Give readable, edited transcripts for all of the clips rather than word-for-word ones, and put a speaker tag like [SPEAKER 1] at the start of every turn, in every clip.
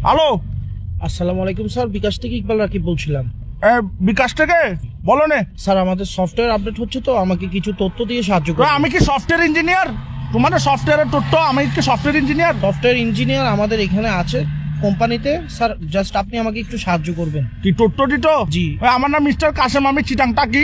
[SPEAKER 1] Hello,
[SPEAKER 2] আসসালামু আলাইকুম sir, বিকাশ থেকে ইকবাল রাকিব বলছিলাম।
[SPEAKER 1] বিকাশ থেকে বলো নে।
[SPEAKER 2] স্যার আমাদের সফটওয়্যার আপডেট হচ্ছে, তো আমাকে কিছু তথ্য দিয়ে সাহায্য করুন।
[SPEAKER 1] আমি কি সফটওয়্যার ইঞ্জিনিয়ার? তোমাদের সফটওয়্যারের তথ্য, আমি কি সফটওয়্যার ইঞ্জিনিয়ার?
[SPEAKER 2] সফটওয়্যার ইঞ্জিনিয়ার আমাদের এখানে আছে কোম্পানিতে। স্যার জাস্ট আপনি আমাকে একটু সাহায্য করবেন।
[SPEAKER 1] কি তথ্য দিত?
[SPEAKER 2] জি।
[SPEAKER 1] আমার নাম মিস্টার কাসেম, আমি চিটাং টাকি।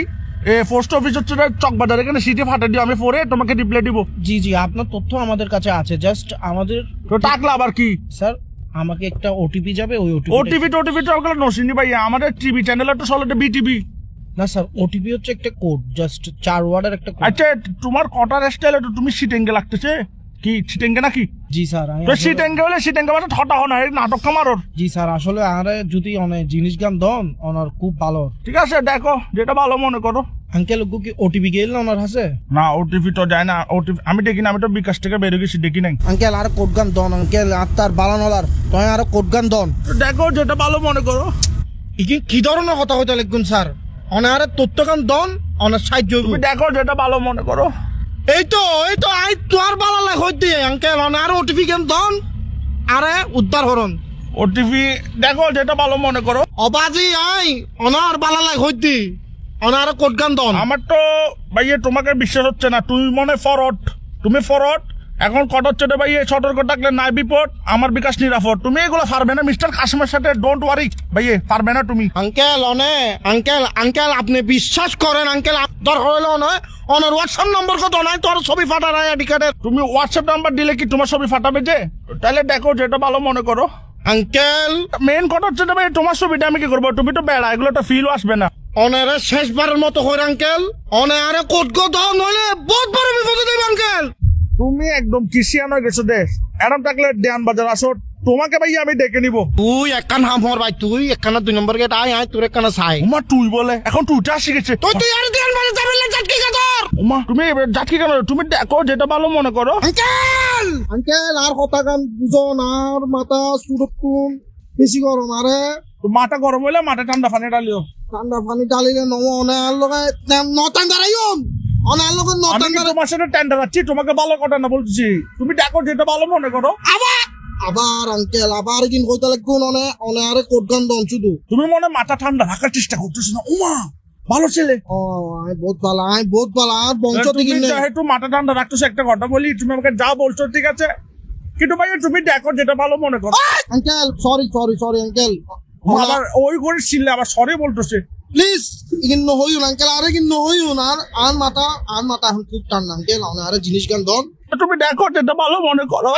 [SPEAKER 1] পোস্ট অফিস হচ্ছে চকবাজার, এখানে সিটি ফাটা দিও, আমি পরে তোমাকে রিপ্লাই দিব।
[SPEAKER 2] জি জি, আপনার তথ্য আমাদের কাছে আছে, জাস্ট আমাদের
[SPEAKER 1] তো টাকলা আবার কি?
[SPEAKER 2] স্যার আমাকে একটা ওটিপি যাবে, ওই
[SPEAKER 1] ওটিপি টোটিপি নসিনি ভাই, আমাদের টিভি চ্যানেল তো চলে বিটিভি।
[SPEAKER 2] না স্যার, ওটিপি হচ্ছে একটা কোড, জাস্ট 4 ওয়ার্ডের একটা কোড।
[SPEAKER 1] আচ্ছা, তোমার কটার স্টাইল তুমি সিটেঙ্গে লাগতেছে কি? সিটেঙ্গে নাকি?
[SPEAKER 2] জি স্যার,
[SPEAKER 1] তো সিটেঙ্গে হলে সিটেঙ্গে মানে ঠটা হো না, এই নাটক কামারোর।
[SPEAKER 2] জি স্যার, আসলে আরে যদি অনেক জিনিস গান দন ওনার খুব ভালো।
[SPEAKER 1] ঠিক আছে, দেখো যেটা ভালো মনে করো।
[SPEAKER 2] আঙ্কেল কি ওটিপি গেল না ওনার হাসে?
[SPEAKER 1] না, ওটিপি তো যায় না। ওটিপি আমি দেখি না, আমি তো বিকাশ থেকে বের গেছি, দেখি নাই।
[SPEAKER 2] আঙ্কেল আর কোড গান দন, আঙ্কেল আত্মার বালানলার তুই আর কোড গান দন।
[SPEAKER 1] দেখো যেটা ভালো মনে করো।
[SPEAKER 2] কি ধরনের কথা হইতে লিখুন স্যার? অনারে তথ্য গান দন, অনার সাহায্য
[SPEAKER 1] তুমি দেখো যেটা ভালো মনে করো।
[SPEAKER 2] এই তো আই তোর বালা লাগ হইতে আঙ্কেল অনারে ওটিপি গান দন, আরে উদ্ধার হরন।
[SPEAKER 1] ওটিপি দেখো যেটা ভালো মনে করো।
[SPEAKER 2] অবাজি আই অনার বালা লাগ হইতে অনারে কোড গান দন।
[SPEAKER 1] আমার তো ভাইয়ে তোমাকে বিশ্বাস হচ্ছে না, তুমি মনে ফরওয়ার্ড, তুমি ফরওয়ার্ড। এখন কট হচ্ছে রে ভাইয়ে, সতর্ক থাকলে নাই বিপদ, আমার বিকাশ নিরাপদ। তুমি এগুলো পারবে না মিস্টার কাসিমের সাথে, ডোন্ট ওয়ারি ভাইয়ে, পারবে না তুমি।
[SPEAKER 2] আঙ্কেল আঙ্কেল আপনি বিশ্বাস করেন আঙ্কেল, দরকার হইলো নয় অনার হোয়াটসঅ্যাপ নম্বর কত নাই তোর ছবি ফাটা নাই আইডি কার্ডের।
[SPEAKER 1] তুমি হোয়াটসঅ্যাপ নাম্বার দিলে কি তোমার ছবি ফাটাবে যে? তাহলে দেখো যেটা ভালো মনে করো।
[SPEAKER 2] আঙ্কেল
[SPEAKER 1] মেন কথা হচ্ছে ভাই, তোমার ছবিটা আমি কি করবো? তুমি তো বেড়া, এগুলো তো ফিলও আসবে না।
[SPEAKER 2] অনারে শেষবারের মতো হইর আঙ্কেল, অনারে কোড গো দাও নইলে বহুত বড় বিপদে দেব আঙ্কেল।
[SPEAKER 1] তুমি একদম কিসিয়ান হয়ে গেছো দেশ। এরম থাকলে দেয়ান বাজার আসো, তোমাকে ভাই আমি ডেকে নিবো।
[SPEAKER 2] তুই একখান হামর ভাই, তুই একখানা 2 নম্বর গেট আয় তোর একখানা চাই।
[SPEAKER 1] উমা তুই বলে, এখন তুইটা শিখেছে।
[SPEAKER 2] তুই আর দেন মানে যাবেন না জাটকি গাদর।
[SPEAKER 1] উমা তুমি জাটকি কেন? তুমি দেখো যেটা ভালো মনে করো।
[SPEAKER 2] আঙ্কেল আর কথা গান বুঝন, আর মাথা সুরতুন বেশি গরম, আরে
[SPEAKER 1] তো মাথা গরম হইলে মাথা ঠান্ডা পানি ডালিও।
[SPEAKER 2] ঠান্ডা পানি ডালিলে নম অনার লগে নতান দাঁড়াইম, অনার লগে
[SPEAKER 1] আমি
[SPEAKER 2] নতান
[SPEAKER 1] কি
[SPEAKER 2] দাঁড়াই।
[SPEAKER 1] তোমার সাথে টেন্ডার আছি? তোমাকে ভালো কথা না বলছি, তুমি দেখো যেটা ভালো মনে করো।
[SPEAKER 2] আবার আঙ্কেল আবার কিন কইতে লাগুন অনে আরে কোড গান দন শুধু।
[SPEAKER 1] তুমি মনে মাথা ঠান্ডা রাখার চেষ্টা করতেছো না। উমা ভালো ছেলে।
[SPEAKER 2] ও আই বহুত ভালো আর বংশ থেকে
[SPEAKER 1] তুমি যেহেতু মাথা ঠান্ডা রাখতেছো, একটা কথা বলি, তুমি আমাকে যা বলছো ঠিক আছে, কিন্তু ভাই তুমি দেখো যেটা ভালো মনে করো।
[SPEAKER 2] আঙ্কেল সরি আঙ্কেল,
[SPEAKER 1] আবার ওই করে ছিলে আবার সরি বলতেছে।
[SPEAKER 2] প্লিজ ইগিন নহইউন আঙ্কেল, আরে ইগিন নহইউন আর মাথা এখন খুব ঠান্ডা আঙ্কেল, আরে জিনিস গান দন।
[SPEAKER 1] তুমি দেখো যেটা ভালো মনে করো।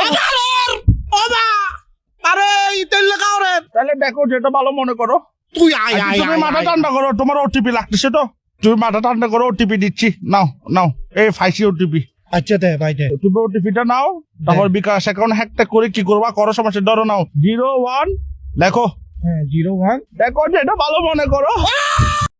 [SPEAKER 2] আরে ইতেল লাগাও রে।
[SPEAKER 1] তাহলে দেখো যেটা ভালো মনে করো।
[SPEAKER 2] তুই আয়
[SPEAKER 1] তুমি মাথা ঠান্ডা করো, তোমার ওটিপি লাগতেছে তো, তুমি মাথা ঠান্ডা করো, ওটিপি দিচ্ছি, নাও এই ফাইসি ওটিপি।
[SPEAKER 2] আচ্ছা দে ভাই দে।
[SPEAKER 1] তুমি ওটিপিটা নাও, তারপর বিকাশ অ্যাকাউন্ট হ্যাকটা করে কি করবা করো, সমস্যা ধরো নাও 01 দেখো।
[SPEAKER 2] হ্যাঁ 01
[SPEAKER 1] দেখো যেটা ভালো মনে করো।